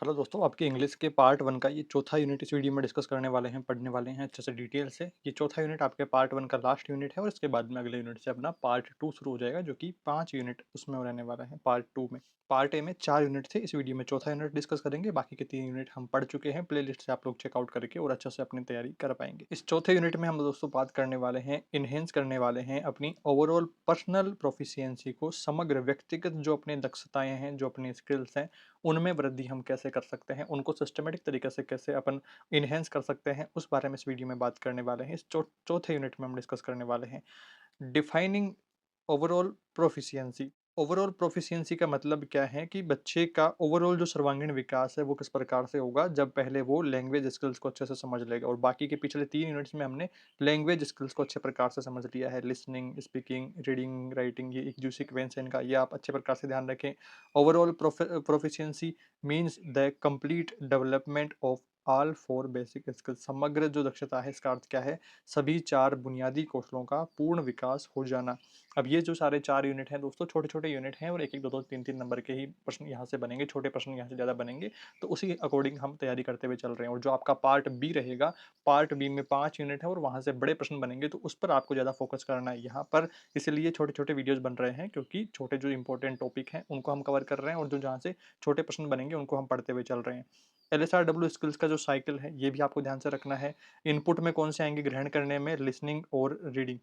Hello दोस्तों, आपके English के पार्ट 1 का ये चौथा यूनिट इस वीडियो में डिस्कस करने वाले हैं, पढ़ने वाले हैं अच्छे से डिटेल से। ये चौथा यूनिट आपके पार्ट 1 का लास्ट यूनिट है और इसके बाद में अगले यूनिट से अपना पार्ट 2 शुरू हो जाएगा, जो कि 5 यूनिट उसमें रहने वाला है पार्ट 2 में। पार्ट ए में 4 यूनिट थे, इस वीडियो में चौथा यूनिट डिस्कस करेंगे, बाकी के 3 यूनिट हम पढ़ चुके हैं, प्लेलिस्ट से आप लोग चेकआउट करके और अच्छे से अपनी तैयारी कर पाएंगे। इस चौथे यूनिट में हम दोस्तों बात करने वाले हैं, इनहेंस करने वाले हैं अपनी ओवरऑल पर्सनल प्रोफिशिएंसी को। समग्र व्यक्तिगत जो अपनी दक्षताएं हैं, जो अपनी स्किल्स हैं, उनमें वृद्धि हम कैसे कर सकते हैं, उनको सिस्टमेटिक तरीके से कैसे अपन इनहेंस कर सकते हैं, उस बारे में इस वीडियो में बात करने वाले हैं। इस चौथे यूनिट में हम डिस्कस करने वाले हैं defining overall proficiency. Overall proficiency का मतलब क्या है कि बच्चे का ओवरऑल जो सर्वांगीण विकास है वो किस प्रकार से होगा जब पहले वो लैंग्वेज स्किल्स को अच्छे से समझ लेगा। और बाकी के पिछले 3 यूनिट्स में हमने लैंग्वेज स्किल्स को अच्छे प्रकार से समझ लिया है, लिसनिंग, स्पीकिंग, रीडिंग, राइटिंग, ये एक जो सीक्वेंस है इनका, ये आप अच्छे प्रकार से ध्यान रखें। Overall proficiency means the complete development of all 4 basic skills. समग्र जो दक्षता है इसका अर्थ क्या है? सभी 4 बुनियादी कौशलों का पूर्ण विकास हो जाना। अब ये जो सारे 4 यूनिट हैं दोस्तों, छोटे-छोटे यूनिट हैं और 1-1, 2-2, 3-3 नंबर के ही प्रश्न यहाँ से बनेंगे, छोटे प्रश्न यहाँ से ज़्यादा बनेंगे, तो उसी अकॉर्डिंग हम तैयारी करते हुए चल रहे हैं। और जो आपका पार्ट बी रहेगा, पार्ट बी में 5 यूनिट है और वहाँ से बड़े प्रश्न बनेंगे, तो उस पर आपको ज़्यादा फोकस करना है यहाँ पर। इसलिए छोटे-छोटे वीडियोज़ बन रहे हैं, क्योंकि छोटे जो इंपॉर्टेंट टॉपिक हैं उनको हम कवर कर रहे हैं और जो जहाँ से छोटे प्रश्न बनेंगे उनको हम पढ़ते हुए चल रहे हैं। एलएसआरडब्ल्यू स्किल्स का जो साइकिल है ये भी आपको ध्यान से रखना है। इनपुट में कौन से आएंगे ग्रहण करने में? लिसनिंग और रीडिंग।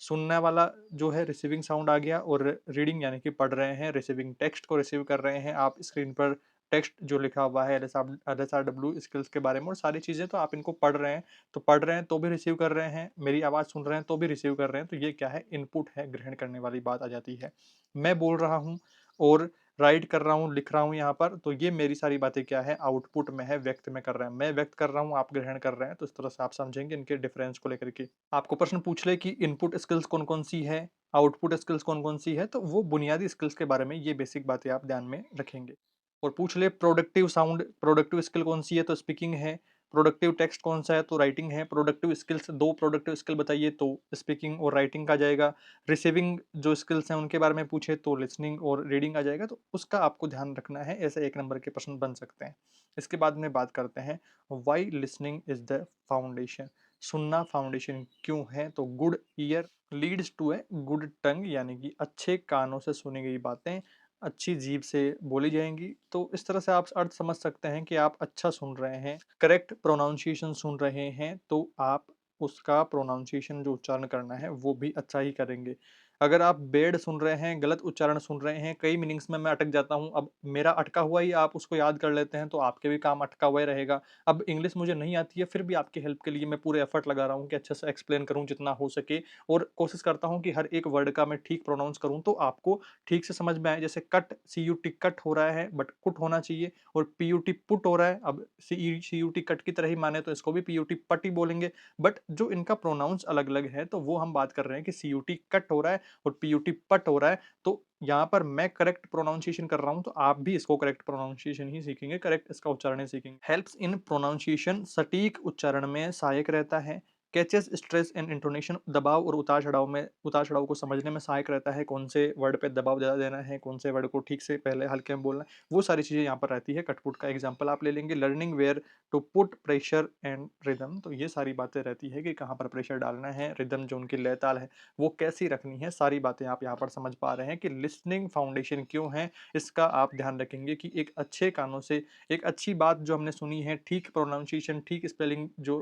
सुनने वाला जो है रिसीविंग साउंड आ गया, और रीडिंग यानी कि पढ़ रहे हैं, रिसीविंग टेक्स्ट को रिसीव कर रहे हैं आप स्क्रीन पर। टेक्स्ट जो लिखा हुआ है एलएसआरडब्ल्यू स्किल्स के बारे में, और सारी चीज़ें तो आप इनको पढ़ रहे हैं, तो पढ़ रहे हैं तो भी रिसीव कर रहे हैं, मेरी आवाज़ सुन रहे हैं तो भी रिसीव कर रहे हैं, तो ये क्या है? इनपुट है, ग्रहण करने वाली बात आ जाती है। मैं बोल रहा हूँ और राइट कर रहा हूँ, लिख रहा हूँ यहाँ पर, तो ये मेरी सारी बातें क्या है? आउटपुट में है, व्यक्त में कर रहे हैं। मैं व्यक्त कर रहा हूँ, आप ग्रहण कर रहे हैं, तो इस तरह से आप समझेंगे इनके डिफरेंस को लेकर के। आपको प्रश्न पूछ ले कि इनपुट स्किल्स कौन-कौन सी है, आउटपुट स्किल्स कौन-कौन सी है, तो वो बुनियादी स्किल्स के बारे में ये बेसिक बातें आप ध्यान में रखेंगे। और पूछ ले प्रोडक्टिव साउंड, प्रोडक्टिव स्किल कौन सी है, तो स्पीकिंग है। प्रोडक्टिव टेक्स्ट कौन सा है, तो राइटिंग है। प्रोडक्टिव स्किल्स 2 प्रोडक्टिव स्किल बताइए, तो स्पीकिंग और राइटिंग का जाएगा। रिसीविंग जो स्किल्स हैं उनके बारे में पूछे तो लिसनिंग और रीडिंग आ जाएगा, तो उसका आपको ध्यान रखना है, ऐसे 1 नंबर के प्रश्न बन सकते हैं। इसके बाद में बात करते हैं why listening is the foundation. सुनना फाउंडेशन क्यों है? तो good ear leads to a good tongue, यानी कि अच्छे कानों से सुनी गई बातें अच्छी जीभ से बोली जाएंगी। तो इस तरह से आप अर्थ समझ सकते हैं कि आप अच्छा सुन रहे हैं, करेक्ट प्रोनाउंसिएशन सुन रहे हैं, तो आप उसका प्रोनाउंसिएशन जो उच्चारण करना है वो भी अच्छा ही करेंगे। अगर आप बैड सुन रहे हैं, गलत उच्चारण सुन रहे हैं, कई मीनिंग्स में मैं अटक जाता हूँ, अब मेरा अटका हुआ ही आप उसको याद कर लेते हैं, तो आपके भी काम अटका हुआ ही रहेगा। अब इंग्लिश मुझे नहीं आती है, फिर भी आपकी हेल्प के लिए मैं पूरे एफर्ट लगा रहा हूँ कि अच्छे से एक्सप्लेन करूँ जितना हो सके, और कोशिश करता हूँ कि हर एक वर्ड का मैं ठीक प्रोनाउंस करूँ तो आपको ठीक से समझ में आए। जैसे कट, CUT कट हो रहा है बट कुट होना चाहिए, और PUT पुट हो रहा है, अब CUT कट की तरह ही माने तो इसको भी PUT पट ही बोलेंगे, बट जो इनका प्रोनाउंस अलग अलग है, तो वो हम बात कर रहे हैं कि CUT कट हो रहा है और PUT पट हो रहा है, तो यहाँ पर मैं करेक्ट प्रोनाउंसिएशन कर रहा हूँ, तो आप भी इसको करेक्ट प्रोनाउंसिएशन ही सीखेंगे, करेक्ट इसका उच्चारण ही सीखेंगे। हेल्प्स इन प्रोनाउंसिएशन, सटीक उच्चारण में सहायक रहता है। कैचेस स्ट्रेस एंड इंटोनेशन, दबाव और उतार चढ़ाव को समझने में सहायक रहता है, कौन से वर्ड पे दबाव ज़्यादा देना है, कौन से वर्ड को ठीक से पहले हल्के में बोलना है, वो सारी चीज़ें यहाँ पर रहती है। कटपुट का एग्जाम्पल आप ले लेंगे। Learning where to put pressure and rhythm, तो ये सारी बातें रहती है कि कहाँ पर प्रेशर डालना है, रिदम जो उनकी लय ताल है वो कैसी रखनी है, सारी बातें आप यहाँ पर समझ पा रहे हैं कि लिसनिंग फाउंडेशन क्यों है। इसका आप ध्यान रखेंगे कि एक अच्छे कानों से एक अच्छी बात जो हमने सुनी है, ठीक प्रोनाउंसिएशन, ठीक स्पेलिंग, जो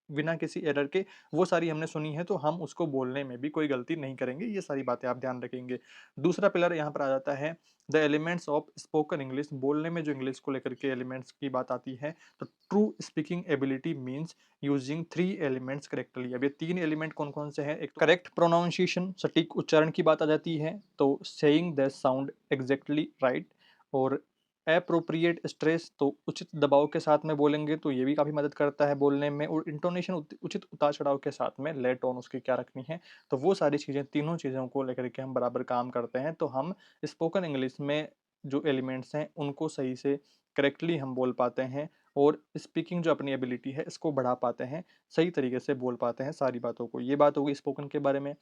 बिना किसी एरर के, वो सारी हमने सुनी है, तो हम उसको बोलने में भी कोई गलती नहीं करेंगे। ये सारी बातें आप ध्यान रखेंगे। दूसरा पिलर यहाँ पर आ जाता है the elements of spoken English. बोलने में जो इंग्लिश को लेकर के एलिमेंट्स की बात आती है, तो true speaking ability means using 3 elements correctly. अब ये 3 एलिमेंट कौन कौन से हैं? एक तो करेक्ट प्रोनाउंसिएशन, सटीक उच्चारण की बात आ जाती है, तो saying the sound exactly right. और एप्रोप्रिएट स्ट्रेस, तो उचित दबाव के साथ में बोलेंगे, तो ये भी काफ़ी मदद करता है बोलने में। और इंटोनेशन, उचित उतार चढ़ाव के साथ में ले टोन उसकी क्या रखनी है, तो वो सारी चीज़ें, तीनों चीज़ों को लेकर के हम बराबर काम करते हैं, तो हम स्पोकन इंग्लिश में जो एलिमेंट्स हैं उनको सही से करेक्टली हम बोल पाते हैं और स्पीकिंग जो अपनी एबिलिटी है इसको बढ़ा पाते हैं, सही तरीके से बोल पाते हैं सारी बातों को। ये बात होगी स्पोकन के बारे में।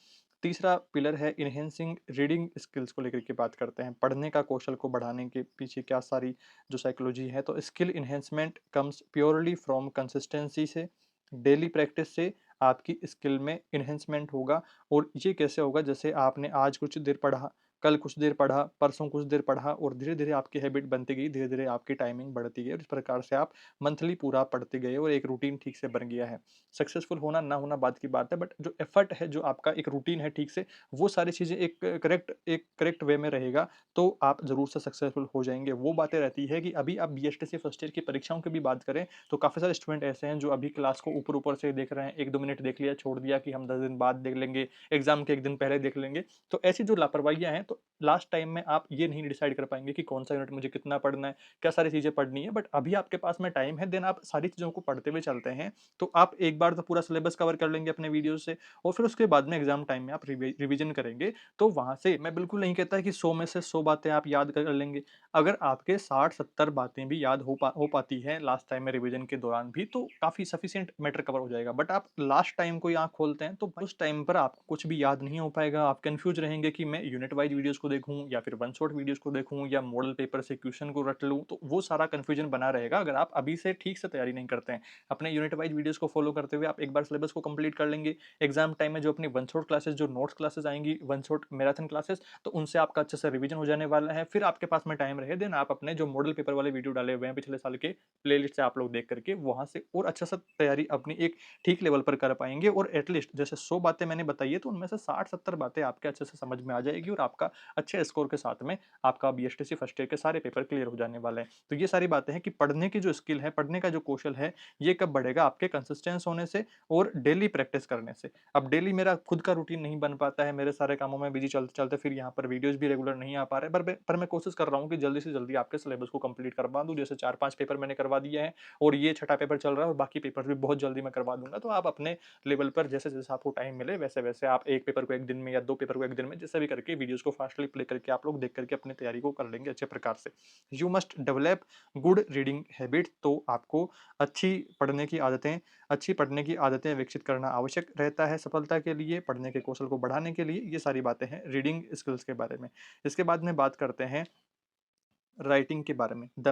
तीसरा पिलर है इन्हेंसिंग रीडिंग स्किल्स को लेकर के बात करते हैं, पढ़ने का कौशल को बढ़ाने के पीछे क्या सारी जो साइकोलॉजी है। तो skill enhancement comes purely from consistency से, डेली प्रैक्टिस से आपकी स्किल में इन्हेंसमेंट होगा। और ये कैसे होगा, जैसे आपने आज कुछ देर पढ़ा, कल कुछ देर पढ़ा, परसों कुछ देर पढ़ा और धीरे-धीरे आपकी हैबिट बनती गई, धीरे-धीरे आपकी टाइमिंग बढ़ती गई और इस प्रकार से आप मंथली पूरा पढ़ते गए और एक रूटीन ठीक से बन गया है। सक्सेसफुल होना ना होना बात की बात है, बट जो एफर्ट है, जो आपका एक रूटीन है ठीक से, वो सारी चीज़ें एक करेक्ट वे में रहेगा, तो आप ज़रूर से सक्सेसफुल हो जाएँगे। वो बातें रहती है कि अभी आप बीएसटीसी फर्स्ट ईयर की परीक्षाओं की भी बात करें, तो काफ़ी सारे स्टूडेंट ऐसे हैं जो अभी क्लास को ऊपर-ऊपर से देख रहे हैं, 1-2 मिनट देख लिया, छोड़ दिया कि हम 10 दिन बाद देख लेंगे, एग्ज़ाम के 1 दिन पहले देख लेंगे। तो ऐसी जो लापरवाहियाँ हैं, तो लास्ट टाइम में आप ये नहीं डिसाइड कर पाएँगे कि कौन-सा यूनिट मुझे कितना पढ़ना है, क्या सारी चीज़ें पढ़नी है। बट अभी आपके पास में टाइम है, देन आप सारी चीज़ों को पढ़ते हुए चलते हैं, तो आप एक बार तो पूरा सिलेबस कवर कर लेंगे अपने वीडियो से और फिर उसके बाद में एग्ज़ाम टाइम में आप रिवीजन करेंगे। तो वहाँ से मैं बिल्कुल नहीं कहता कि 100 में से 100 बातें आप याद कर लेंगे। अगर आपके 60-70 बातें भी याद हो पाती हैं लास्ट टाइम में रिवीजन के दौरान भी, तो काफ़ी सफिशिएंट मैटर कवर हो जाएगा। बट आप लास्ट टाइम को ही आँख खोलते हैं, तो उस टाइम पर आपको कुछ भी याद नहीं हो पाएगा। आप कन्फ्यूज़ रहेंगे कि मैं यूनिट वाइज़ वीडियोज़ को देखूँ या फिर वन शॉट वीडियोज़ को देखूँ या मॉडल पेपर से क्वेश्चन को रट लूँ, तो वो सारा कन्फ्यूजन बना रहेगा अगर आप अभी से ठीक से तैयारी नहीं करते हैं। अपने यूनिट वाइज़ वीडियोज़ को फॉलो करते हुए आप एक बार सिलेबस को कंप्लीट कर लेंगे। एग्ज़ाम टाइम में जो अपनी वन शॉट क्लासेस, जो नोट्स क्लासेस आएँगी, वन शॉट मैराथन क्लासेस, तो उनसे आपका अच्छे से रिवीजन हो जाने वाला है। फिर आपके पास में टाइम रहे, देन आप अपने जो मॉडल पेपर वाले वीडियो डाले हुए हैं पिछले साल के, प्लेलिस्ट से आप लोग देख करके वहाँ से और अच्छा सा तैयारी अपनी एक ठीक लेवल पर कर पाएँगे। और एटलीस्ट जैसे 100 बातें मैंने बताई है, तो उनमें से 60-70 बातें आपके अच्छे से समझ में आ जाएगी और आपका अच्छे स्कोर के साथ में आपका बीएसटीसी फर्स्ट ईयर के सारे पेपर क्लियर हो जाने वाले हैं। तो ये सारी बातें हैं कि पढ़ने की जो स्किल है, पढ़ने का जो कौशल है, ये कब बढ़ेगा, आपके कंसिस्टेंस होने से और डेली प्रैक्टिस करने से। अब डेली मेरा खुद का रूटीन नहीं बन पाता है, मेरे सारे कामों में बिज़ी चलते-चलते फिर यहाँ पर वीडियोज़ भी रेगुलर नहीं आ पा रहे, पर मैं कोशिश कर रहा हूँ कि जल्दी से जल्दी आपके सिलेबस को कंप्लीट करवा दूँ। जैसे 4-5 पेपर मैंने करवा दिए हैं और ये छठा पेपर चल रहा है और बाकी पेपर भी बहुत जल्दी मैं करवा दूँगा। तो आप अपने लेवल पर जैसे-जैसे आपको टाइम मिले, वैसे-वैसे आप 1 पेपर को 1 दिन में या 2 पेपर को 1 दिन में, जैसे भी करके वीडियोज़ को फास्टली प्ले करके आप लोग देख करके अपनी तैयारी को कर लेंगे अच्छे प्रकार से। You must develop good reading habit, तो आपको अच्छी पढ़ने की आदतें अच्छी पढ़ने की आदतें विकसित करना आवश्यक रहता है सफलता के लिए, पढ़ने के कौशल को बढ़ाने के लिए। ये सारी बातें हैं रीडिंग स्किल्स के बारे में। इसके बाद में बात करते हैं राइटिंग के बारे में, द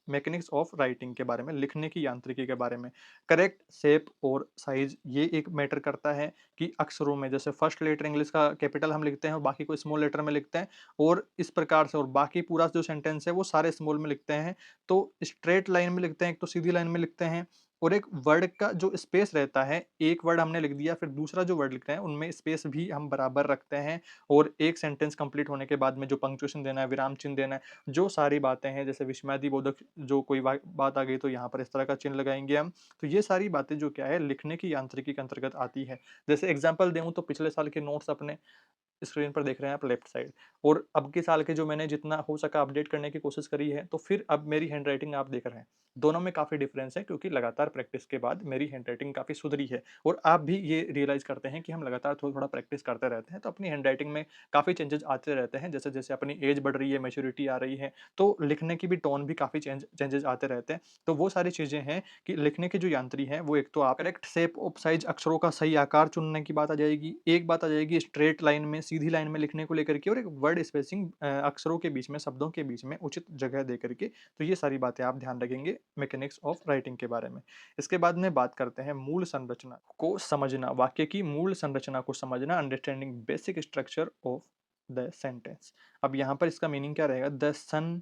मैकेनिक्स ऑफ राइटिंग के बारे में, लिखने की यांत्रिकी के बारे में। करेक्ट शेप और साइज ये एक मैटर करता है कि अक्षरों में जैसे फर्स्ट लेटर इंग्लिश का कैपिटल हम लिखते हैं और बाकी को स्मॉल लेटर में लिखते हैं और इस प्रकार से, और बाकी पूरा जो सेंटेंस है वो सारे स्मॉल में लिखते हैं। तो स्ट्रेट लाइन में लिखते हैं, एक तो सीधी लाइन में लिखते हैं और एक वर्ड का जो स्पेस रहता है, एक वर्ड हमने लिख दिया फिर दूसरा जो वर्ड लिखते हैं उनमें स्पेस भी हम बराबर रखते हैं। और एक सेंटेंस कंप्लीट होने के बाद में जो पंक्चुएशन देना है, विराम चिन्ह देना है, जो सारी बातें हैं, जैसे विस्मयादिबोधक जो कोई बात आ गई तो यहाँ पर इस तरह का चिन्ह लगाएँगे हम। तो ये सारी बातें जो क्या है, लिखने की यांत्रिकी के अंतर्गत आती है। जैसे एग्ज़ाम्पल दूँ तो पिछले साल के नोट्स अपने स्क्रीन पर देख रहे हैं आप लेफ्ट साइड, और अब के साल के जो मैंने जितना हो सका अपडेट करने की कोशिश करी है, तो फिर अब मेरी हैंडराइटिंग आप देख रहे हैं। दोनों में काफ़ी डिफरेंस है क्योंकि लगातार प्रैक्टिस के बाद मेरी हैंडराइटिंग काफ़ी सुधरी है और आप भी ये रियलाइज़ करते हैं कि हम लगातार थोड़ा-थोड़ा प्रैक्टिस करते रहते हैं, तो अपनी हैंडराइटिंग में काफ़ी चेंजेज़ आते रहते हैं। जैसे-जैसे अपनी एज बढ़ रही है, मैच्योरिटी आ रही है, तो लिखने की भी टोन भी काफ़ी चेंजेज़ आते रहते हैं। तो वो सारी चीज़ें हैं कि लिखने की जो यांत्रिकी है, वो एक तो आप करेक्ट शेप ऑफ साइज़, अक्षरों का सही आकार चुनने की बात आ जाएगी। एक बात आ जाएगी स्ट्रेट लाइन में, सीधी लाइन में लिखने को लेकर के, और एक वर्ड स्पेसिंग अक्षरों के बीच में, शब्दों के बीच में उचित जगह दे करके। तो ये सारी बातें आप ध्यान रखेंगे मैकेनिक्स ऑफ राइटिंग के बारे में। इसके बाद में बात करते हैं मूल संरचना को समझना, वाक्य की मूल संरचना को समझना, understanding basic structure of the sentence. अब यहाँ पर इसका मीनिंग क्या रहेगा, द सन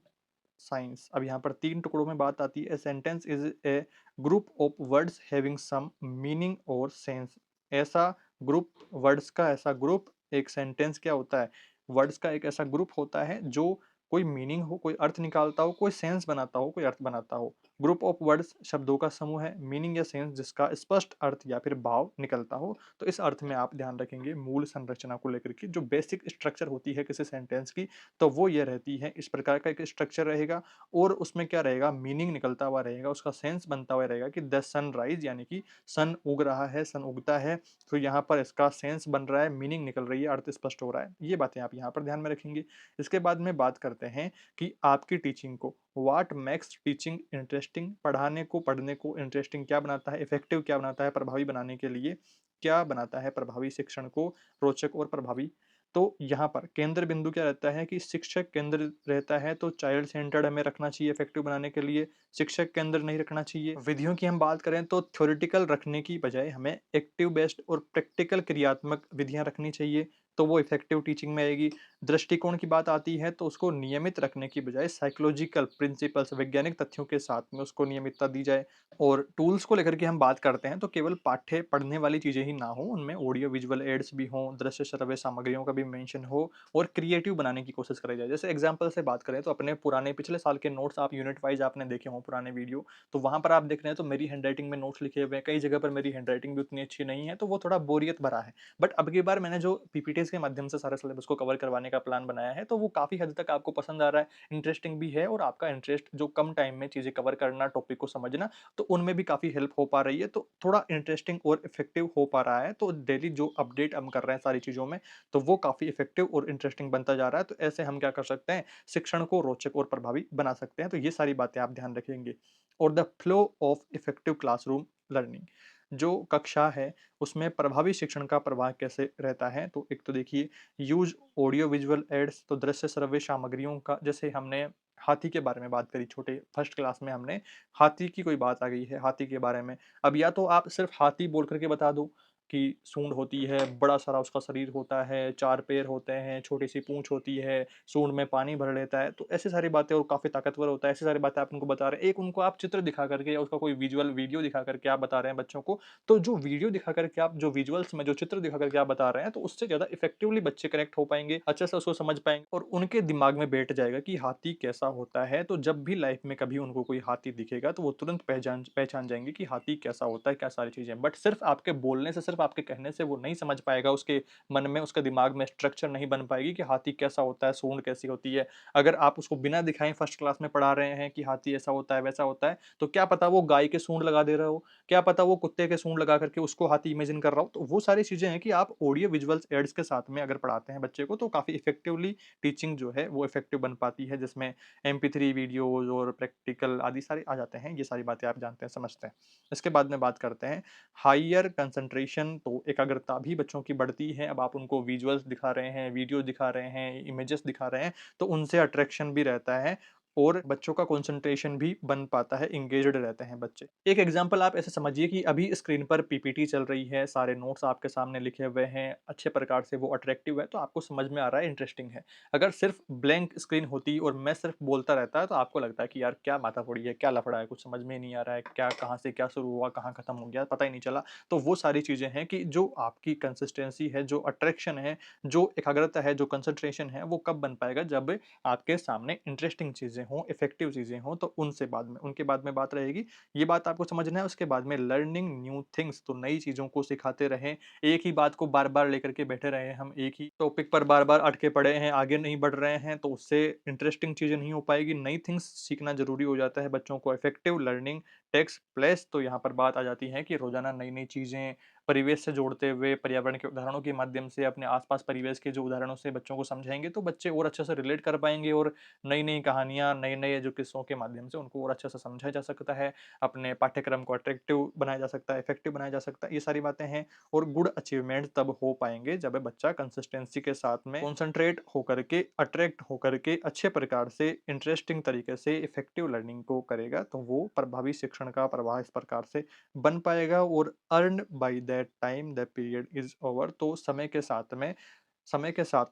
साइंस। अब यहाँ पर 3 टुकड़ों में बात आती है। Sentence is a group of words having some meaning और सेंस। ऐसा ग्रुप, वर्ड्स का ऐसा ग्रुप, एक सेंटेंस क्या होता है, वर्ड्स का एक ऐसा ग्रुप होता है जो कोई मीनिंग हो, कोई अर्थ निकालता हो, कोई सेंस बनाता हो, कोई अर्थ बनाता हो। ग्रुप ऑफ वर्ड्स शब्दों का समूह है, मीनिंग या सेंस जिसका स्पष्ट अर्थ या फिर भाव निकलता हो। तो इस अर्थ में आप ध्यान रखेंगे मूल संरचना को लेकर के, जो बेसिक स्ट्रक्चर होती है किसी सेंटेंस की, तो वो ये रहती है, इस प्रकार का एक स्ट्रक्चर रहेगा और उसमें क्या रहेगा, मीनिंग निकलता हुआ रहेगा, उसका सेंस बनता हुआ रहेगा कि द सनराइज, यानी कि सन उग रहा है, सन उगता है, तो यहाँ पर इसका सेंस बन रहा है, मीनिंग निकल रही है, अर्थ स्पष्ट हो रहा है। ये बातें आप यहाँ पर ध्यान में रखेंगे। इसके बाद में बात करते करते हैं कि आपकी टीचिंग को व्हाट मेक्स टीचिंग इंटरेस्टिंग, पढ़ने को इंटरेस्टिंग क्या बनाता है, इफेक्टिव क्या बनाता है, प्रभावी बनाने के लिए क्या बनाता है प्रभावी शिक्षण को रोचक और प्रभावी। तो यहाँ पर केंद्र बिंदु क्या रहता है कि शिक्षक केंद्र रहता है, तो चाइल्ड सेंटर्ड हमें रखना चाहिए इफेक्टिव बनाने के लिए, शिक्षक केंद्र नहीं रखना चाहिए। विधियों की हम बात करें तो थ्योरेटिकल रखने की बजाय हमें एक्टिव बेस्ड और प्रैक्टिकल क्रियात्मक विधियां रखनी चाहिए, तो वो इफेक्टिव टीचिंग में आएगी। दृष्टिकोण की बात आती है तो उसको नियमित रखने की बजाय साइकोलॉजिकल प्रिंसिपल्स, वैज्ञानिक तथ्यों के साथ में उसको नियमितता दी जाए। और टूल्स को लेकर के हम बात करते हैं तो केवल पाठ्य पढ़ने वाली चीजें ही ना हो, उनमें ऑडियो विजुअल एड्स भी हों, दृश्य श्रव्य सामग्रियों का भी मेंशन हो और क्रिएटिव बनाने की कोशिश करी जाए। जैसे एग्जांपल से बात करें तो अपने पुराने पिछले साल के नोट्स आप यूनिट वाइज आपने देखे हों पुराने वीडियो, तो वहां पर आप देख रहे हैं तो मेरी हैंडराइटिंग में नोट्स लिखे हुए हैं, कई जगह पर मेरी हैंडराइटिंग भी उतनी अच्छी नहीं है, तो वो थोड़ा बोरियत भरा है। बट अब की बार मैंने जो पीपीटीज के माध्यम से सारे सिलेबस को कवर करवाने का प्लान बनाया है, तो वो काफी हद तक आपको पसंद आ रहा है, इंटरेस्टिंग भी है, और आपका इंटरेस्ट जो कम टाइम में चीजें कवर करना, टॉपिक को समझना, तो उनमें भी काफ़ी हेल्प हो पा रही है, तो थोड़ा इंटरेस्टिंग और इफेक्टिव हो पा रहा है। तो डेली जो अपडेट हम कर रहे हैं सारी चीज़ों में, तो वो काफ़ी इफेक्टिव और इंटरेस्टिंग बनता जा रहा है। तो ऐसे हम क्या कर सकते हैं, शिक्षण को रोचक और प्रभावी बना सकते हैं। तो ये सारी बातें आप ध्यान रखेंगे। और the flow of effective classroom learning, जो कक्षा है उसमें प्रभावी शिक्षण का प्रवाह कैसे रहता है, तो एक तो देखिए, यूज ऑडियो विजुअल एड्स, तो दृश्य श्रव्य सामग्रियों का, जैसे हमने हाथी के बारे में बात करी, छोटे फर्स्ट क्लास में हमने हाथी की कोई बात आ गई है, हाथी के बारे में। अब या तो आप सिर्फ हाथी बोल करके बता दो कि सूंड होती है, बड़ा सारा उसका शरीर होता है, 4 पैर होते हैं, छोटी-सी पूँछ होती है, सूंड में पानी भर लेता है, तो ऐसी सारी बातें, और काफ़ी ताकतवर होता है, ऐसी सारी बातें आप उनको बता रहे हैं। एक उनको आप चित्र दिखा करके या उसका कोई विजुअल वीडियो दिखा करके आप बता रहे हैं बच्चों को, तो जो वीडियो दिखा करके आप, जो विजुअल्स में जो चित्र दिखा करके आप बता रहे हैं, तो उससे ज़्यादा इफेक्टिवली बच्चे कनेक्ट हो पाएँगे, अच्छे से उसको समझ पाएँगे और उनके दिमाग में बैठ जाएगा कि हाथी कैसा होता है। तो जब भी लाइफ में कभी उनको कोई हाथी दिखेगा, तो वो तुरंत पहचान पहचान जाएँगे कि हाथी कैसा होता है, क्या सारी चीज़ें। बट सिर्फ़ आपके बोलने से, सिर्फ़ आपके कहने से वो नहीं समझ पाएगा, उसके मन में, उसके दिमाग में स्ट्रक्चर नहीं बन पाएगी कि हाथी कैसा होता है, सूंड कैसी होती है। अगर आप उसको बिना दिखाए फर्स्ट क्लास में पढ़ा रहे हैं कि हाथी ऐसा होता है, वैसा होता है, तो क्या पता वो गाय के सूंड लगा दे रहा हो, क्या पता वो कुत्ते के सूंड लगा करके उसको हाथी इमेजिन कर रहा हो। तो वो सारी चीज़ें हैं कि आप ऑडियो विजुअल्स एड्स के साथ में अगर पढ़ाते हैं बच्चे को, तो काफ़ी इफेक्टिवली टीचिंग जो है वो इफेक्टिव बन पाती है, जिसमें MP3 वीडियोज़ और प्रैक्टिकल आदि सारे आ जाते हैं। ये सारी बातें आप जानते हैं, समझते हैं। इसके बाद में बात करते हैं हायर कंसंट्रेशन, तो एकाग्रता भी बच्चों की बढ़ती है। अब आप उनको विजुअल्स दिखा रहे हैं, वीडियो दिखा रहे हैं, इमेजेस दिखा रहे हैं, तो उनसे अट्रैक्शन भी रहता है और बच्चों का कंसंट्रेशन भी बन पाता है, एंगेज्ड रहते हैं बच्चे। एक एग्जांपल आप ऐसे समझिए कि अभी स्क्रीन पर पीपीटी चल रही है, सारे नोट्स आपके सामने लिखे हुए हैं, अच्छे प्रकार से वो अट्रैक्टिव है, तो आपको समझ में आ रहा है, इंटरेस्टिंग है। अगर सिर्फ ब्लैंक स्क्रीन होती और मैं सिर्फ बोलता रहता, तो आपको लगता है कि यार क्या माथापड़ी है, क्या लफड़ा है, कुछ समझ में नहीं आ रहा है, क्या कहाँ से क्या शुरू हुआ, कहाँ खत्म हो गया, पता ही नहीं चला। तो वो सारी चीज़ें हैं कि जो आपकी कंसिस्टेंसी है, जो अट्रैक्शन है, जो एकाग्रता है, जो कंसंट्रेशन है, वो कब बन पाएगा, जब आपके सामने इंटरेस्टिंग चीज़ें हों, इफेक्टिव चीज़ें हों, तो उनसे बाद में, उनके बाद में बात रहेगी। ये बात आपको समझना है। उसके बाद में लर्निंग न्यू थिंग्स, तो नई चीज़ों को सिखाते रहें। एक ही बात को बार-बार लेकर के बैठे रहे हम, एक ही टॉपिक पर बार-बार अटके पड़े हैं, आगे नहीं बढ़ रहे हैं, तो उससे इंटरेस्टिंग चीज़ें नहीं हो पाएगी। नई थिंग्स सीखना ज़रूरी हो जाता है बच्चों को। इफेक्टिव लर्निंग टेक्स प्लेस, तो यहाँ पर बात आ जाती है कि रोज़ाना नई-नई चीज़ें परिवेश से जोड़ते हुए, पर्यावरण के उदाहरणों के माध्यम से, अपने आस-पास परिवेश के जो उदाहरणों से बच्चों को समझाएँगे, तो बच्चे और अच्छे से रिलेट कर पाएँगे और नई-नई कहानियाँ, नए-नए जो किस्सों के माध्यम से उनको और अच्छे से समझा जा सकता है। अपने पाठ्यक्रम को अट्रैक्टिव बनाया जा सकता है, इफेक्टिव बनाया जा सकता है। ये सारी बातें हैं और गुड अचीवमेंट तब हो पाएँगे जब बच्चा कंसिस्टेंसी के साथ में कॉन्संट्रेट होकर के, अट्रैक्ट होकर के, अच्छे प्रकार से, इंटरेस्टिंग तरीके से इफेक्टिव लर्निंग को करेगा, तो वो प्रभावी शिक्षण का प्रवाह इस प्रकार से बन पाएगा। और earned by that time the period is over, तो समय के साथ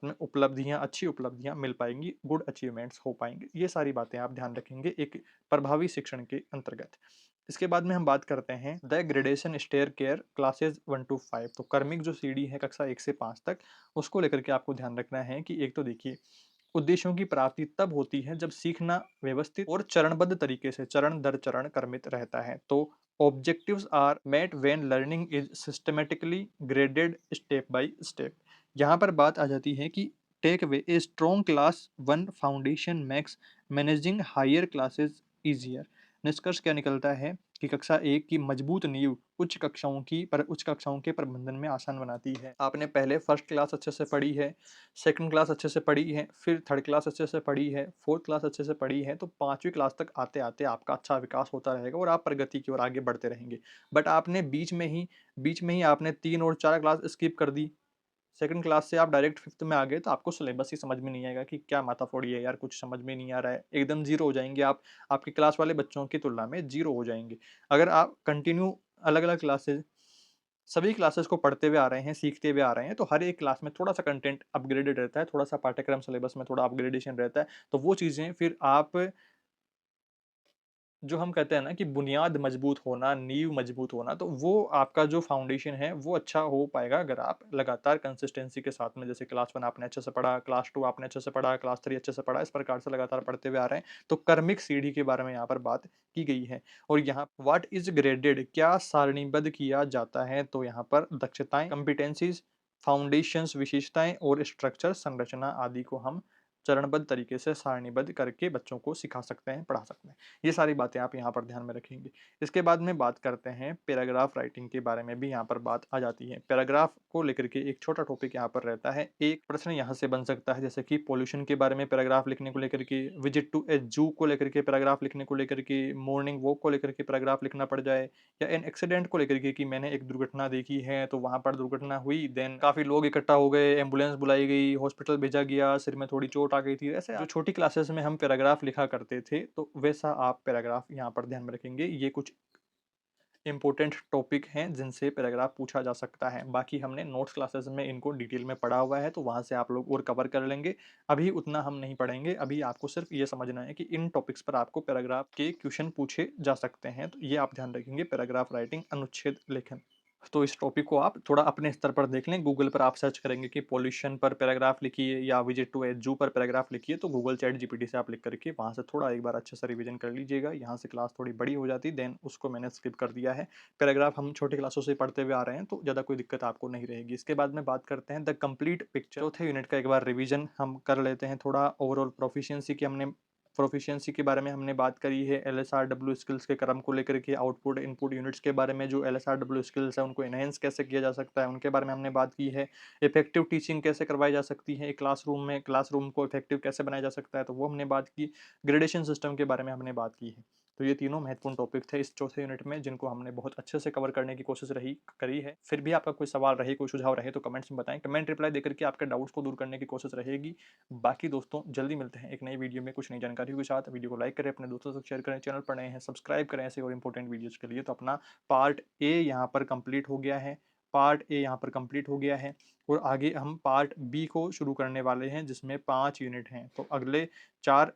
में उपलब्धियाँ, अच्छी उपलब्धियाँ मिल पाएँगी, गुड अचीवमेंट्स हो पाएँगे। ये सारी बातें आप ध्यान रखेंगे एक प्रभावी शिक्षण के अंतर्गत। इसके बाद में हम बात करते हैं the gradation stair care classes 1 to 5, तो क्रमिक जो सीढ़ी है कक्षा 1 से 5 तक, उसको लेकर के आपको ध्यान रखना है कि एक तो देखिए, उद्देश्यों की प्राप्ति तब होती है जब सीखना व्यवस्थित और चरणबद्ध तरीके से, चरण दर चरण क्रमित रहता है। तो objectives are met when learning is systematically graded step by step. यहाँ पर बात आ जाती है कि take away a strong class one foundation makes managing higher classes easier. निष्कर्ष क्या निकलता है कि कक्षा 1 की मजबूत नींव उच्च कक्षाओं के प्रबंधन में आसान बनाती है। आपने पहले फर्स्ट क्लास अच्छे से पढ़ी है, सेकंड क्लास अच्छे से पढ़ी है, फिर थर्ड क्लास अच्छे से पढ़ी है, फोर्थ क्लास अच्छे से पढ़ी है, तो 5वीं क्लास तक आते-आते आपका अच्छा विकास होता रहेगा और आप प्रगति की ओर आगे बढ़ते रहेंगे। बट आपने बीच में ही आपने 3 और 4 क्लास स्किप कर दी। सेकंड क्लास से आप डायरेक्ट 5th में आ गए तो आपको सिलेबस ही समझ में नहीं आएगा कि क्या माथा-फोड़ी है यार, कुछ समझ में नहीं आ रहा है। एकदम ज़ीरो हो जाएँगे आप, आपकी क्लास वाले बच्चों की तुलना में ज़ीरो हो जाएँगे। अगर आप कंटिन्यू अलग-अलग क्लासेस सभी क्लासेस को पढ़ते हुए आ रहे हैं, सीखते हुए आ रहे हैं, तो हर एक क्लास में थोड़ा-सा कंटेंट अपग्रेडेड रहता है, थोड़ा-सा पाठ्यक्रम सिलेबस में थोड़ा अपग्रेडेशन रहता है। तो वो चीज़ें फिर आप जो हम कहते हैं ना कि बुनियाद मजबूत होना, नींव मजबूत होना, तो वो आपका जो फाउंडेशन है, वो अच्छा हो पाएगा अगर आप लगातार कंसिस्टेंसी के साथ में जैसे क्लास 1 आपने अच्छे से पढ़ा, क्लास 2 आपने अच्छे से पढ़ा, क्लास 3 अच्छे से पढ़ा, इस प्रकार से लगातार पढ़ते हुए आ रहे हैं। तो क्रमिक सीढ़ी के बारे में यहाँ पर बात की गई है और यहाँ व्हाट इज़ ग्रेडेड क्या सारणीबद्ध किया जाता है, तो यहाँ पर दक्षताएँ, कॉम्पिटेंसीज़, फाउंडेशंस विशेषताएँ और स्ट्रक्चर संरचना आदि को हम चरणबद्ध तरीके से सारणीबद्ध करके बच्चों को सिखा सकते हैं, पढ़ा सकते हैं। ये सारी बातें आप यहाँ पर ध्यान में रखेंगे। इसके बाद में बात करते हैं पैराग्राफ राइटिंग के बारे में भी यहाँ पर बात आ जाती है। पैराग्राफ को लेकर के एक छोटा टॉपिक यहाँ पर रहता है। एक प्रश्न यहाँ से बन सकता है जैसे कि पॉल्यूशन के बारे में पैराग्राफ लिखने को लेकर के, विजिट टू ए ज़ू को लेकर के पैराग्राफ लिखने को लेकर के, मॉर्निंग वॉक को लेकर के पैराग्राफ लिखना पड़ जाए या एन एक्सीडेंट को लेकर के कि मैंने एक दुर्घटना देखी है, तो वहाँ पर दुर्घटना हुई, देन काफ़ी लोग इकट्ठा हो गए, एम्बुलेंस बुलाई गई, हॉस्पिटल भेजा गया, सिर में थोड़ी चोट आ गई थी। ऐसे जो छोटी क्लासेस में हम पैराग्राफ लिखा करते थे, तो वैसा आप पैराग्राफ यहाँ पर ध्यान में रखेंगे। ये कुछ इम्पोर्टेंट टॉपिक हैं जिनसे पैराग्राफ पूछा जा सकता है। बाकी हमने नोट्स क्लासेस में इनको डिटेल में पढ़ा हुआ है, तो वहाँ से आप लोग और कवर कर लेंगे। अभी उतना हम नहीं पढ़ेंगे, अभी आपको सिर्फ़ ये समझना है कि इन टॉपिक्स पर आपको पैराग्राफ के क्वेश्चन पूछे जा सकते हैं। तो ये आप ध्यान रखेंगे पैराग्राफ राइटिंग, अनुच्छेद लेखन। तो इस टॉपिक को आप थोड़ा अपने स्तर पर देख लें। गूगल पर आप सर्च करेंगे कि पॉल्यूशन पर पैराग्राफ लिखिए या विजिट टू ए ज़ू पर पैराग्राफ लिखिए, तो गूगल चैट जीपीटी से आप लिख करके वहाँ से थोड़ा एक बार अच्छे से रिवीजन कर लीजिएगा। यहाँ से क्लास थोड़ी बड़ी हो जाती, देन उसको मैंने स्किप कर दिया है। पैराग्राफ हम छोटी क्लासों से पढ़ते हुए आ रहे हैं, तो ज़्यादा कोई दिक्कत आपको नहीं रहेगी। इसके बाद में बात करते हैं द कंप्लीट पिक्चर। चौथे यूनिट का एक बार रिवीजन हम कर लेते हैं थोड़ा। ओवरऑल प्रोफिशिएंसी के बारे में हमने बात करी है। एलएसआरडब्ल्यू स्किल्स के क्रम को लेकर के, आउटपुट इनपुट यूनिट्स के बारे में, जो एलएसआरडब्ल्यू स्किल्स है उनको एनहेंस कैसे किया जा सकता है, उनके बारे में हमने बात की है। इफेक्टिव टीचिंग कैसे करवाई जा सकती है क्लासरूम में, क्लासरूम को इफेक्टिव कैसे बनाया जा सकता है, तो वो हमने बात की। ग्रेडेशन सिस्टम के बारे में हमने बात की है। तो ये तीनों महत्वपूर्ण टॉपिक थे इस चौथे यूनिट में, जिनको हमने बहुत अच्छे से कवर करने की कोशिश करी है। फिर भी आपका कोई सवाल रहे, कोई सुझाव रहे, तो कमेंट्स में बताएं। कमेंट रिप्लाई देकर के आपके डाउट्स को दूर करने की कोशिश रहेगी। बाकी दोस्तों जल्दी मिलते हैं एक नई वीडियो में कुछ नई जानकारियों के साथ। वीडियो को लाइक करें, अपने दोस्तों से शेयर करें, चैनल पर नए हैं सब्सक्राइब करें ऐसे और इंपॉर्टेंट वीडियोज़ के लिए। तो अपना पार्ट ए यहाँ पर कंप्लीट हो गया है। पार्ट ए यहाँ पर कंप्लीट हो गया है और आगे हम पार्ट बी को शुरू करने वाले हैं, जिसमें 5 यूनिट हैं। तो अगले 4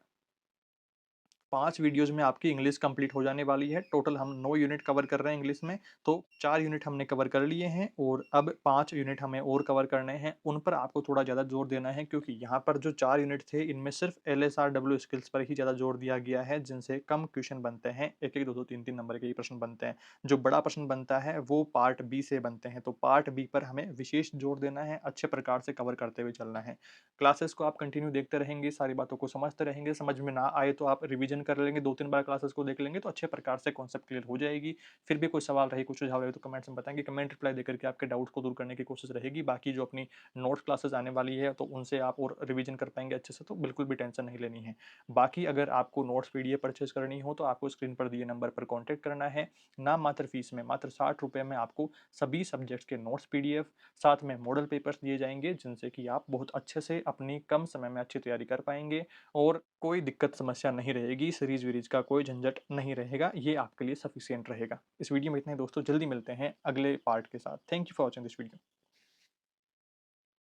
5 वीडियोज़ में आपकी इंग्लिश कंप्लीट हो जाने वाली है। टोटल हम 9 यूनिट कवर कर रहे हैं इंग्लिश में, तो 4 यूनिट हमने कवर कर लिए हैं और अब 5 यूनिट हमें और कवर करने हैं। उन पर आपको थोड़ा ज़्यादा ज़ोर देना है, क्योंकि यहाँ पर जो 4 यूनिट थे, इनमें सिर्फ एलएसआरडब्ल्यू स्किल्स पर ही ज़्यादा ज़ोर दिया गया है, जिनसे कम क्वेश्चन बनते हैं। 1-1, 2-2, 3-3 नंबर के ही प्रश्न बनते हैं। जो बड़ा प्रश्न बनता है, वो पार्ट बी से बनते हैं। तो पार्ट बी पर हमें विशेष ज़ोर देना है, अच्छे प्रकार से कवर करते हुए चलना है। क्लासेस को आप कंटिन्यू देखते रहेंगे, सारी बातों को समझते रहेंगे। समझ में ना आए तो आप रिवीजन कर लेंगे, 2-3 बार क्लासेस को देख लेंगे, तो अच्छे प्रकार से कॉन्सेप्ट क्लियर हो जाएगी। फिर भी कोई सवाल रहे, कुछ सुझाव रहे, तो कमेंट्स में बताएंगे। कमेंट रिप्लाई देकर के आपके डाउट्स को दूर करने की कोशिश रहेगी। बाकी जो अपनी नोट्स क्लासेस आने वाली है, तो उनसे आप और रिवीजन कर पाएंगे अच्छे से, तो बिल्कुल भी टेंशन नहीं लेनी है। बाकी अगर आपको नोट्स पीडीएफ परचेज करनी हो, तो आपको स्क्रीन पर दिए नंबर पर कॉन्टैक्ट करना है। नाम मात्र फीस में मात्र 60 रुपये में आपको सभी सब्जेक्ट्स के नोट्स पीडीएफ, साथ में मॉडल पेपर्स दिए जाएंगे, जिनसे कि आप बहुत अच्छे से अपनी कम समय में अच्छी तैयारी कर पाएंगे और कोई दिक्कत समस्या नहीं रहेगी। सीरीज वीरीज का कोई झंझट नहीं रहेगा। ये आपके लिए सफिशियंट रहेगा। इस वीडियो में इतना ही दोस्तों, जल्दी मिलते हैं अगले पार्ट के साथ। Thank you for watching this video.